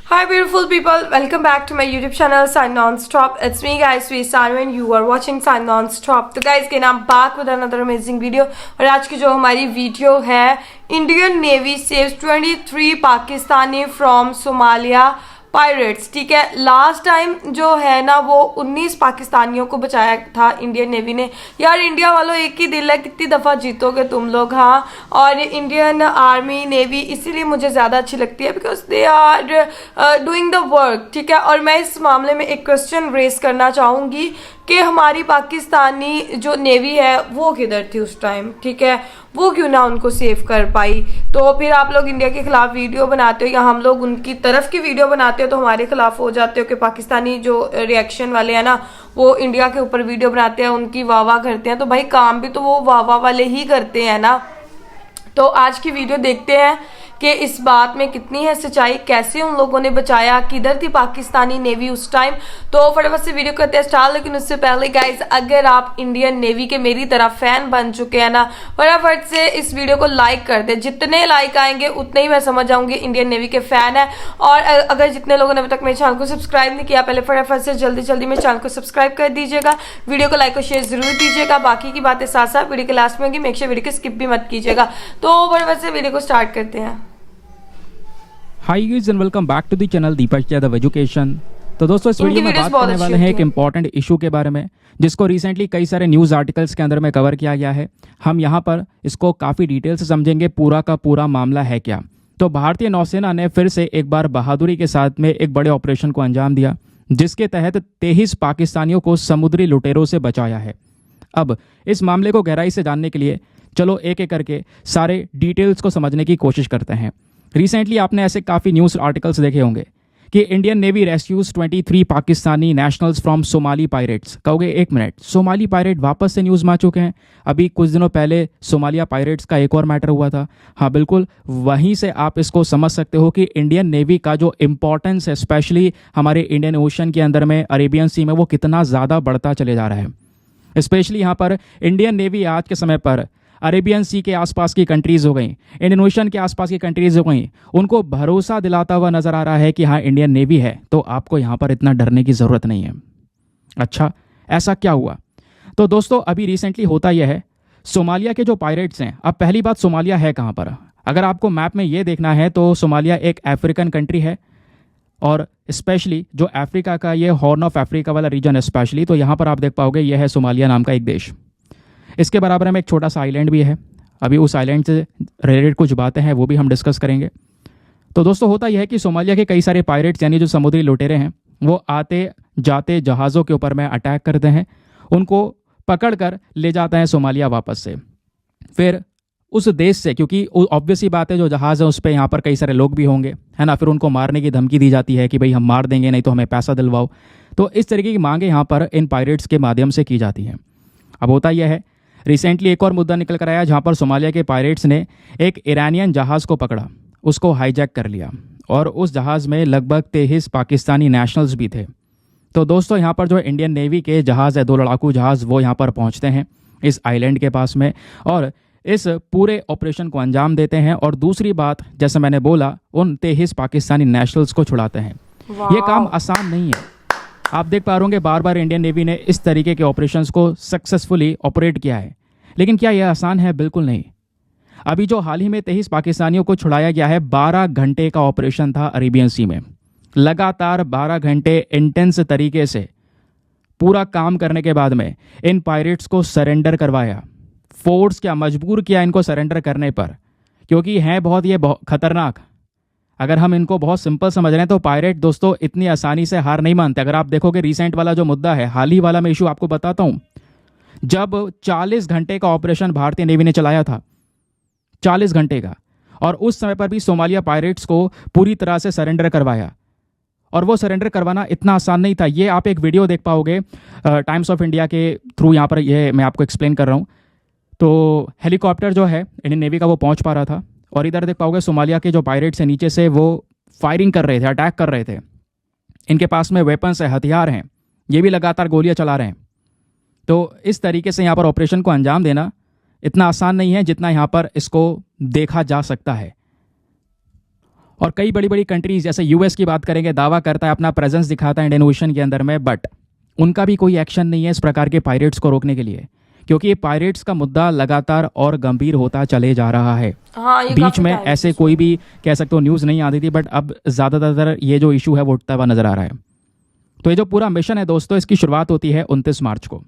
Hi beautiful people, welcome back to my YouTube channel Sign Non-Stop. It's me guys, Sweet Sanu and you are watching Sign Non-Stop. तो guys again I'm back with another amazing video और आज की जो हमारी video है Indian navy saves 23 Pakistani from Somalia pirates. ठीक है, last time जो है ना वो 19 पाकिस्तानियों को बचाया था इंडियन नेवी ने। यार इंडिया वालों एक ही दिल है, कितनी दफ़ा जीतोगे तुम लोग। हाँ, और इंडियन आर्मी नेवी इसीलिए मुझे ज़्यादा अच्छी लगती है because they are doing the work. ठीक है, और मैं इस मामले में एक क्वेश्चन रेस करना चाहूँगी कि हमारी पाकिस्तानी जो नेवी है वो किधर थी उस टाइम। ठीक है, वो क्यों ना उनको सेव कर पाई। तो फिर आप लोग इंडिया के खिलाफ वीडियो बनाते हो या हम लोग उनकी तरफ की वीडियो बनाते हो तो हमारे खिलाफ हो जाते हो कि पाकिस्तानी जो रिएक्शन वाले हैं ना वो इंडिया के ऊपर वीडियो बनाते हैं, उनकी वाह वाह करते हैं। तो भाई काम भी तो वो वाह वाह वाले ही करते हैं ना। तो आज की वीडियो देखते हैं कि इस बात में कितनी है सच्चाई, कैसे उन लोगों ने बचाया, किधर थी पाकिस्तानी नेवी उस टाइम। तो फटाफट से वीडियो करते हैं स्टार्ट। लेकिन उससे पहले गाइज अगर आप इंडियन नेवी के मेरी तरह फैन बन चुके हैं ना, फटाफट से इस वीडियो को लाइक कर दे। जितने लाइक आएंगे उतने ही मैं समझ जाऊंगी इंडियन नेवी के फैन है। और अगर जितने लोगों ने अभी तक मेरे चैनल को सब्सक्राइब नहीं किया, पहले फटाफट से जल्दी जल्दी मेरे चैनल को सब्सक्राइब कर दीजिएगा, वीडियो को लाइक और शेयर जरूर दीजिएगा। बाकी की बातें साथ साथ वीडियो के लास्ट में होंगी, मेक श्योर वीडियो को स्किप भी मत कीजिएगा। तो फटाफट से वीडियो को स्टार्ट करते हैं। Hi guys and welcome back to the channel Deepak Yadav education. तो दोस्तों इस वीडियो में बात करने वाले हैं एक इम्पॉर्टेंट इशू के बारे में जिसको रिसेंटली कई सारे न्यूज़ आर्टिकल्स के अंदर में कवर किया गया है। हम यहाँ पर इसको काफ़ी डिटेल से समझेंगे पूरा का पूरा मामला है क्या। तो भारतीय नौसेना ने फिर से एक बार बहादुरी के साथ में एक बड़े ऑपरेशन को अंजाम दिया जिसके तहत 23 पाकिस्तानियों को समुद्री लुटेरों से बचाया है। अब इस मामले को गहराई से जानने के लिए चलो एक एक करके सारे डिटेल्स को समझने की कोशिश करते हैं। रिसेंटली आपने ऐसे काफ़ी न्यूज़ आर्टिकल्स देखे होंगे कि Indian navy rescues 23 Pakistani nationals from Somali pirates. कहोगे एक मिनट, सोमाली पायरेट वापस से न्यूज़ में आ चुके हैं? अभी कुछ दिनों पहले सोमालिया पायरेट्स का एक और मैटर हुआ था। हाँ बिल्कुल, वहीं से आप इसको समझ सकते हो कि इंडियन नेवी का जो इम्पोर्टेंस है स्पेशली हमारे इंडियन ओशन के अंदर में अरेबियन सी में वो कितना ज़्यादा बढ़ता चले जा रहा है। स्पेशली यहाँ पर इंडियन नेवी आज के समय पर अरेबियन सी के आसपास की कंट्रीज़ हो गई, इंडियन ओशन के आसपास की कंट्रीज़ हो गई, उनको भरोसा दिलाता हुआ नज़र आ रहा है कि हाँ इंडियन नेवी है तो आपको यहाँ पर इतना डरने की ज़रूरत नहीं है। अच्छा, ऐसा क्या हुआ? तो दोस्तों अभी रिसेंटली होता यह है, सोमालिया के जो पायरेट्स हैं, अब पहली बात सोमालिया है कहाँ पर? अगर आपको मैप में ये देखना है तो सोमालिया एक अफ्रीकन कंट्री है और स्पेशली जो अफ्रीका का ये हॉर्न ऑफ अफ्रीका वाला रीजन स्पेशली, तो यहाँ पर आप देख पाओगे यह है सोमालिया नाम का एक देश। इसके बराबर में एक छोटा सा आइलैंड भी है। अभी उस आइलैंड से रिलेटेड कुछ बातें हैं वो भी हम डिस्कस करेंगे। तो दोस्तों होता यह है कि सोमालिया के कई सारे पायरेट्स यानी जो समुद्री लुटेरे हैं वो आते जाते जहाज़ों के ऊपर में अटैक करते हैं, उनको पकड़ कर ले जाते हैं सोमालिया वापस से। फिर उस देश से, क्योंकि ऑब्वियस ही बात है जो जहाज़ है उस पर यहाँ पर कई सारे लोग भी होंगे, है ना, फिर उनको मारने की धमकी दी जाती है कि भाई हम मार देंगे नहीं तो हमें पैसा दिलवाओ। तो इस तरीके की मांगें यहाँ पर इन पायरेट्स के माध्यम से की जाती हैं। अब होता यह है, रिसेंटली एक और मुद्दा निकल कर आया जहाँ पर सोमालिया के पायरेट्स ने एक ईरानियन जहाज़ को पकड़ा, उसको हाईजैक कर लिया और उस जहाज़ में लगभग 23 पाकिस्तानी नेशनल्स भी थे। तो दोस्तों यहाँ पर जो इंडियन नेवी के जहाज़ है, 2 लड़ाकू जहाज़, वो यहाँ पर पहुँचते हैं इस आइलैंड के पास में और इस पूरे ऑपरेशन को अंजाम देते हैं। और दूसरी बात, जैसे मैंने बोला, उन 23 पाकिस्तानी नेशनल्स को छुड़ाते हैं। ये काम आसान नहीं है। आप देख पा रहे होंगे बार बार इंडियन नेवी ने इस तरीके के ऑपरेशंस को सक्सेसफुली ऑपरेट किया है, लेकिन क्या यह आसान है? बिल्कुल नहीं। अभी जो हाल ही में 23 पाकिस्तानियों को छुड़ाया गया है, 12 घंटे का ऑपरेशन था अरेबियन सी में। लगातार 12 घंटे इंटेंस तरीके से पूरा काम करने के बाद में इन पायरेट्स को सरेंडर करवाया। फोर्स क्या मजबूर किया इनको सरेंडर करने पर, क्योंकि हैं बहुत ये खतरनाक। अगर हम इनको बहुत सिंपल समझ रहे हैं तो पायरेट दोस्तों इतनी आसानी से हार नहीं मानते। अगर आप देखोगे रिसेंट वाला जो मुद्दा है, हाल ही वाला मैं इशू आपको बताता हूँ, जब 40 घंटे का ऑपरेशन भारतीय नेवी ने चलाया था, 40 घंटे का, और उस समय पर भी सोमालिया पायरेट्स को पूरी तरह से सरेंडर करवाया। और वो सरेंडर करवाना इतना आसान नहीं था। ये आप एक वीडियो देख पाओगे टाइम्स ऑफ इंडिया के थ्रू, यहाँ पर ये मैं आपको एक्सप्लेन कर रहा हूँ। तो हेलीकॉप्टर जो है इंडियन नेवी का वो पहुँच पा रहा था और इधर देख पाओगे सोमालिया के जो पायरेट्स हैं नीचे से वो फायरिंग कर रहे थे, अटैक कर रहे थे। इनके पास में वेपन्स है, हथियार हैं, ये भी लगातार गोलियां चला रहे हैं। तो इस तरीके से यहाँ पर ऑपरेशन को अंजाम देना इतना आसान नहीं है जितना यहाँ पर इसको देखा जा सकता है। और कई बड़ी बड़ी कंट्रीज जैसे यूएस की बात करेंगे, दावा करता है, अपना प्रेजेंस दिखाता है इंडियन ओशन के अंदर में, बट उनका भी कोई एक्शन नहीं है इस प्रकार के पायरेट्स को रोकने के लिए, क्योंकि ये पायरेट्स का मुद्दा लगातार और गंभीर होता चले जा रहा है। हाँ, ये बीच में ऐसे कोई भी कह सकते हो न्यूज़ नहीं आती थी, बट अब ज़्यादातर ये जो इशू है वो उठता हुआ नजर आ रहा है। तो ये जो पूरा मिशन है दोस्तों, इसकी शुरुआत होती है 29 मार्च को।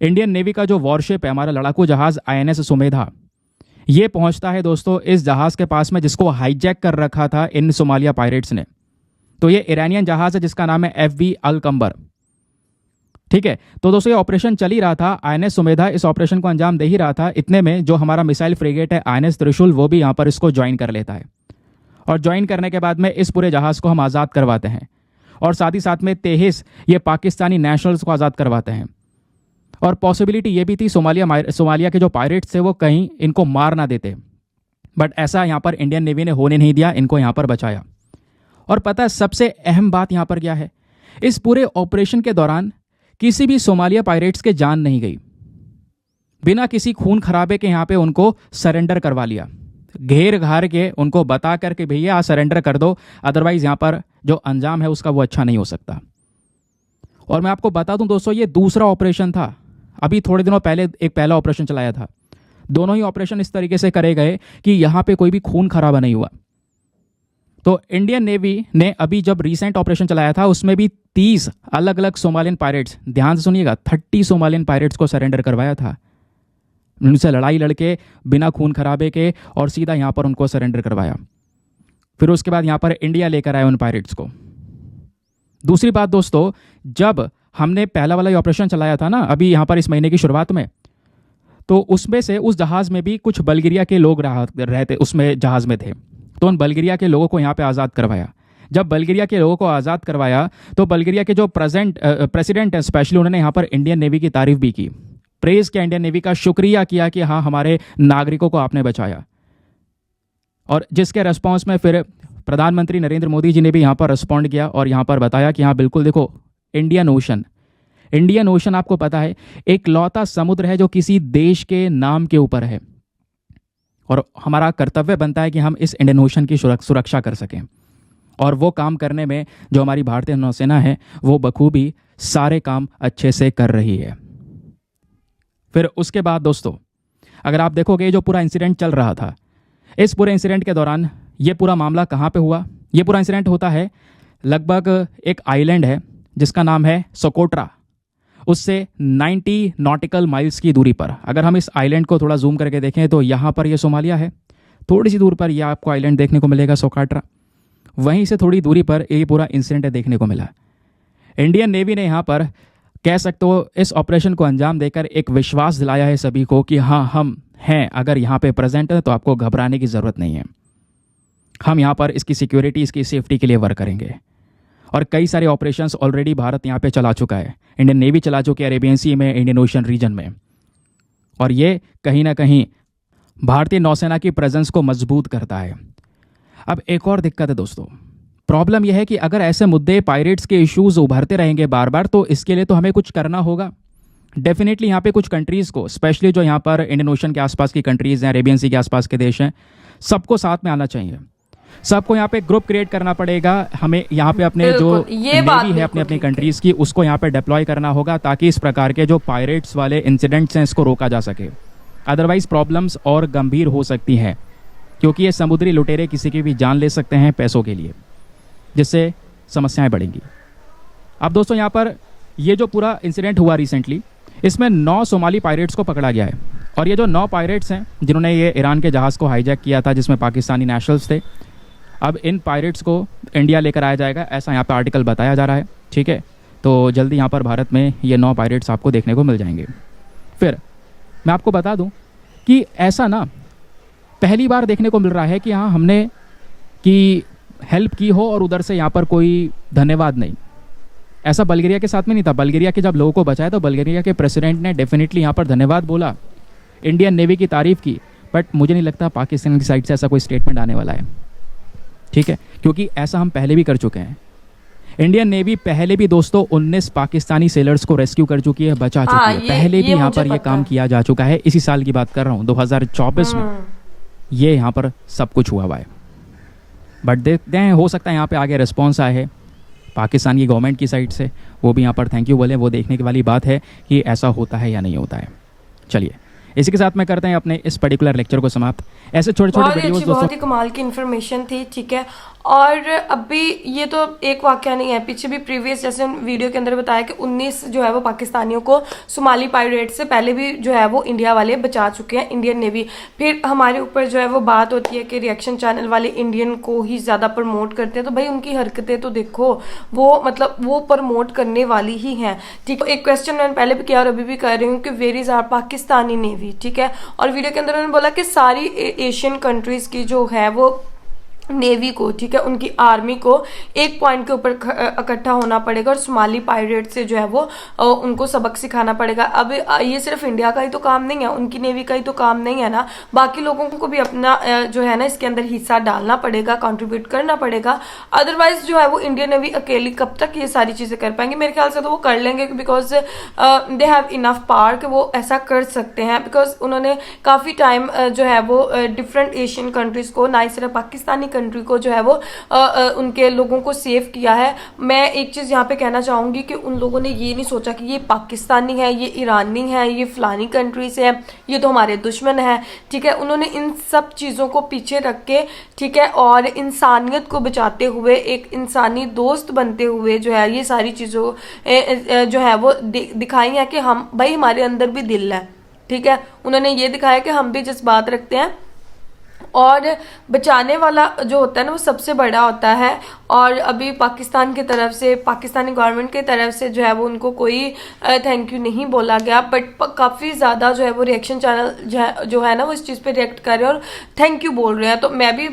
इंडियन नेवी का जो वॉरशिप है, हमारा लड़ाकू जहाज INS सुमेधा, ये पहुंचता है दोस्तों इस जहाज के पास में जिसको हाईजैक कर रखा था इन सोमालिया पायरेट्स ने। तो ये ईरानियन जहाज है जिसका नाम है FV अल कंबर। ठीक है, तो दोस्तों ये ऑपरेशन चल ही रहा था, INS सुमेधा इस ऑपरेशन को अंजाम दे ही रहा था। इतने में जो हमारा मिसाइल फ्रिगेट है INS त्रिशूल, वो भी यहाँ पर इसको ज्वाइन कर लेता है। और ज्वाइन करने के बाद में इस पूरे जहाज को हम आज़ाद करवाते हैं, और साथ ही साथ में 23 ये पाकिस्तानी नेशनल्स को आज़ाद करवाते हैं। और पॉसिबिलिटी ये भी थी सोमालिया के जो पायरेट्स थे वो कहीं इनको मार ना देते, बट ऐसा यहाँ पर इंडियन नेवी ने होने नहीं दिया, इनको यहाँ पर बचाया। और पता है सबसे अहम बात यहाँ पर क्या है, इस पूरे ऑपरेशन के दौरान किसी भी सोमालिया पायरेट्स के जान नहीं गई। बिना किसी खून खराबे के यहाँ पे उनको सरेंडर करवा लिया, घेर घार के उनको बता करके भैया सरेंडर कर दो, अदरवाइज यहाँ पर जो अंजाम है उसका वो अच्छा नहीं हो सकता। और मैं आपको बता दूं दोस्तों, ये दूसरा ऑपरेशन था। अभी थोड़े दिनों पहले एक पहला ऑपरेशन चलाया था। दोनों ही ऑपरेशन इस तरीके से करे गए कि यहाँ पे कोई भी खून खराबा नहीं हुआ। तो इंडियन नेवी ने अभी जब रिसेंट ऑपरेशन चलाया था उसमें भी 30 अलग अलग सोमालियन पायरेट्स, ध्यान से सुनिएगा, 30 सोमालियन पायरेट्स को सरेंडर करवाया था। उनसे लड़ाई लड़के बिना खून खराबे के और सीधा यहाँ पर उनको सरेंडर करवाया। फिर उसके बाद यहाँ पर इंडिया लेकर आए उन पायरेट्स को। दूसरी बात दोस्तों, जब हमने पहला वाला ऑपरेशन चलाया था ना अभी यहाँ पर इस महीने की शुरुआत में, तो उसमें से उस जहाज में भी कुछ बल्गेरिया के लोग रहते उसमें जहाज में थे। तो उन बल्गेरिया के लोगों को यहाँ पे आज़ाद करवाया। जब बल्गेरिया के लोगों को आज़ाद करवाया तो बल्गेरिया के जो प्रेसिडेंट हैं स्पेशली, उन्होंने यहाँ पर इंडियन नेवी की तारीफ भी की, प्रेज किया इंडियन नेवी का, शुक्रिया किया कि हाँ हमारे नागरिकों को आपने बचाया। और जिसके रिस्पॉन्स में फिर प्रधानमंत्री नरेंद्र मोदी जी ने भी यहाँ पर रिस्पॉन्ड किया और यहाँ पर बताया कि हाँ बिल्कुल देखो, इंडियन ओशन आपको पता है एक लौता समुद्र है जो किसी देश के नाम के ऊपर है, और हमारा कर्तव्य बनता है कि हम इस इंडियन ओशन की सुरक्षा कर सकें। और वो काम करने में जो हमारी भारतीय नौसेना है वो बखूबी सारे काम अच्छे से कर रही है। फिर उसके बाद दोस्तों, अगर आप देखोगे जो पूरा इंसिडेंट चल रहा था, इस पूरे इंसिडेंट के दौरान ये पूरा मामला कहाँ पे हुआ? ये पूरा इंसिडेंट होता है लगभग एक आइलैंड है जिसका नाम है सोकोट्रा, उससे 90 नॉटिकल माइल्स की दूरी पर। अगर हम इस आइलैंड को थोड़ा जूम करके देखें तो यहाँ पर ये सोमालिया है, थोड़ी सी दूर पर यह आपको आइलैंड देखने को मिलेगा सोकोट्रा, वहीं से थोड़ी दूरी पर ये पूरा इंसिडेंट देखने को मिला। इंडियन नेवी ने यहाँ पर कह सकते हो इस ऑपरेशन को अंजाम देकर एक विश्वास दिलाया है सभी को कि हाँ हम हैं, अगर यहाँ पे प्रेजेंट है तो आपको घबराने की ज़रूरत नहीं है, हम यहाँ पर इसकी सिक्योरिटी, इसकी सेफ्टी के लिए वर्क करेंगे। और कई सारे ऑपरेशंस ऑलरेडी भारत यहाँ पे चला चुका है, इंडियन नेवी चला चुकी है अरेबियन सी में, इंडियन ओशन रीजन में, और ये कहीं ना कहीं भारतीय नौसेना की प्रेजेंस को मजबूत करता है। अब एक और दिक्कत है दोस्तों, प्रॉब्लम यह है कि अगर ऐसे मुद्दे, पायरेट्स के इश्यूज उभरते रहेंगे बार बार, तो इसके लिए तो हमें कुछ करना होगा। डेफिनेटली यहाँ पे कुछ कंट्रीज़ को, स्पेशली जो यहाँ पर इंडियन ओशन के आसपास की कंट्रीज़ हैं, अरेबियन सी के आसपास के देश हैं, सबको साथ में आना चाहिए। सबको यहाँ पे ग्रुप क्रिएट करना पड़ेगा। हमें यहाँ पे अपने जो नेवी है अपनी अपनी कंट्रीज़ की, उसको यहाँ पे डिप्लॉय करना होगा ताकि इस प्रकार के जो पायरेट्स वाले इंसिडेंट्स हैं इसको रोका जा सके। अदरवाइज प्रॉब्लम्स और गंभीर हो सकती हैं, क्योंकि ये समुद्री लुटेरे किसी की भी जान ले सकते हैं पैसों के लिए, जिससे समस्याएं बढ़ेंगी। अब दोस्तों यहाँ पर ये जो पूरा इंसिडेंट हुआ रिसेंटली, इसमें 9 सोमाली पायरेट्स को पकड़ा गया है। और ये जो 9 पायरेट्स हैं जिन्होंने ये ईरान के जहाज़ को हाईजैक किया था जिसमें पाकिस्तानी नेशनल्स थे, अब इन पायरेट्स को इंडिया लेकर आया जाएगा, ऐसा यहाँ पर आर्टिकल बताया जा रहा है। ठीक है, तो जल्दी यहाँ पर भारत में ये 9 पायरेट्स आपको देखने को मिल जाएंगे। फिर मैं आपको बता दूँ कि ऐसा ना पहली बार देखने को मिल रहा है कि हाँ हमने की हेल्प की हो और उधर से यहाँ पर कोई धन्यवाद नहीं। ऐसा बल्गेरिया के साथ में नहीं था। बल्गेरिया के जब लोगों को बचाया तो बल्गेरिया के प्रेसिडेंट ने डेफिनेटली यहाँ पर धन्यवाद बोला, इंडियन नेवी की तारीफ की, बट मुझे नहीं लगता पाकिस्तान की साइड से ऐसा कोई स्टेटमेंट आने वाला है। ठीक है, क्योंकि ऐसा हम पहले भी कर चुके हैं। इंडियन नेवी पहले भी दोस्तों 19 पाकिस्तानी सेलर्स को रेस्क्यू कर चुकी है, बचा चुकी है। पहले भी यहाँ पर ये काम किया जा चुका है। इसी साल की बात कर रहा हूँ, 2024 में ये यहाँ पर सब कुछ हुआ है। बट देखते हैं, हो सकता है यहाँ पे आगे रिस्पॉन्स आए है पाकिस्तान की गवर्नमेंट की साइड से, वो भी यहाँ पर थैंक यू बोले। वो देखने की वाली बात है कि ऐसा होता है या नहीं होता है। चलिए इसी के साथ में करते हैं अपने इस पर्टिकुलर लेक्चर को समाप्त। ऐसे छोटे छोटे वीडियोस दोस्तों, बहुत ही कमाल की इन्फॉर्मेशन थी, ठीक है। और अभी ये तो एक वाकया नहीं है, पीछे भी प्रीवियस जैसे वीडियो के अंदर बताया कि 19 जो है वो पाकिस्तानियों को सोमाली पायरेट से पहले भी जो है वो इंडिया वाले बचा चुके हैं, इंडियन नेवी। फिर हमारे ऊपर जो है वो बात होती है कि रिएक्शन चैनल वाले इंडियन को ही ज़्यादा प्रमोट करते हैं, तो भाई उनकी हरकतें तो देखो, वो मतलब वो प्रमोट करने वाली ही हैं, ठीक है। एक क्वेश्चन मैंने पहले भी किया और अभी भी कर रही हूँ कि where is our Pakistani navy, ठीक है। और वीडियो के अंदर उन्होंने बोला कि सारी एशियन कंट्रीज़ की जो है वो नेवी को, ठीक है, उनकी आर्मी को एक पॉइंट के ऊपर इकट्ठा होना पड़ेगा और सोमाली पायरेट से जो है वो उनको सबक सिखाना पड़ेगा। अब ये सिर्फ इंडिया का ही तो काम नहीं है, उनकी नेवी का ही तो काम नहीं है ना, बाकी लोगों को भी अपना जो है ना इसके अंदर हिस्सा डालना पड़ेगा, कंट्रीब्यूट करना पड़ेगा। अदरवाइज जो है वो इंडियन नेवी अकेली कब तक ये सारी चीज़ें कर पाएंगे? मेरे ख्याल से तो वो कर लेंगे, because they have enough power कि वो ऐसा कर सकते हैं, बिकॉज उन्होंने काफ़ी टाइम जो है वो डिफरेंट एशियन कंट्रीज़ को, ना ही सिर्फ पाकिस्तानी कंट्री को जो है वो उनके लोगों को सेव किया है। मैं एक चीज़ यहाँ पे कहना चाहूँगी कि उन लोगों ने ये नहीं सोचा कि ये पाकिस्तानी है, ये ईरानी है, ये फलानी कंट्री से है, ये तो हमारे दुश्मन है, ठीक है। उन्होंने इन सब चीज़ों को पीछे रख के, ठीक है, और इंसानियत को बचाते हुए, एक इंसानी दोस्त बनते हुए जो है ये सारी चीज़ों जो है वो दिखाई है कि हम भाई हमारे अंदर भी दिल है, ठीक है। उन्होंने ये दिखाया कि हम भी जज्बात रखते हैं और बचाने वाला जो होता है ना वो सबसे बड़ा होता है। और अभी पाकिस्तान की तरफ से, पाकिस्तानी गवर्नमेंट की तरफ से जो है वो उनको कोई थैंक यू नहीं बोला गया, बट काफ़ी ज़्यादा जो है वो रिएक्शन चैनल जो है ना वो इस चीज़ पे रिएक्ट कर रहे हैं और थैंक यू बोल रहे हैं। तो मैं भी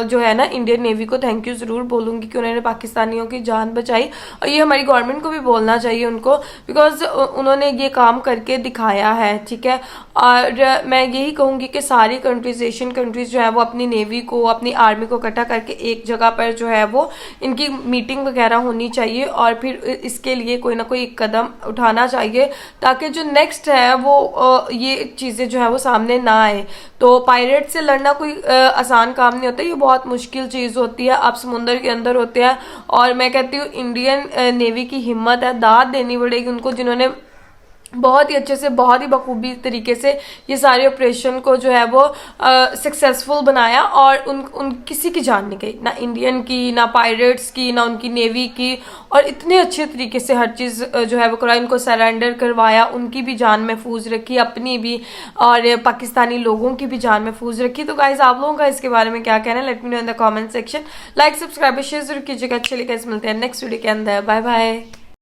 जो है ना इंडियन नेवी को थैंक यू ज़रूर बोलूँगी कि उन्होंने पाकिस्तानियों की जान बचाई, और ये हमारी गवर्नमेंट को भी बोलना चाहिए उनको, बिकॉज उन्होंने ये काम करके दिखाया है, ठीक है। और मैं यही कहूँगी कि सारी कंट्रीज, एशियन कंट्रीज जो है वो अपनी नेवी को, अपनी आर्मी को इकट्ठा करके एक जगह पर जो है वो इनकी मीटिंग वगैरह होनी चाहिए, और फिर इसके लिए कोई ना कोई कदम उठाना चाहिए ताकि जो नेक्स्ट है वो ये चीज़ें जो है वो सामने ना आए। तो पायरेट से लड़ना कोई आसान काम नहीं होता, ये बहुत मुश्किल चीज़ होती है। आप समुंदर के अंदर होते हैं, और मैं कहती हूँ इंडियन नेवी की हिम्मत है, दाद देनी पड़ेगी उनको, जिन्होंने बहुत ही अच्छे से, बहुत ही बखूबी तरीके से ये सारे ऑपरेशन को जो है वो सक्सेसफुल बनाया, और उन किसी की जान नहीं गई, ना इंडियन की, ना पायरेट्स की, ना उनकी नेवी की, और इतने अच्छे तरीके से हर चीज़ जो है वो कराई, उनको सरेंडर करवाया, उनकी भी जान महफूज रखी, अपनी भी और पाकिस्तानी लोगों की भी जान महफूज रखी। तो गाइस आप लोगों का इसके बारे में क्या कहना है? Let me know in the comment section. Like, subscribe, share जरूर कीजिएगा। चलिए गाइस मिलते हैं नेक्स्ट वीडियो के अंदर। Bye bye.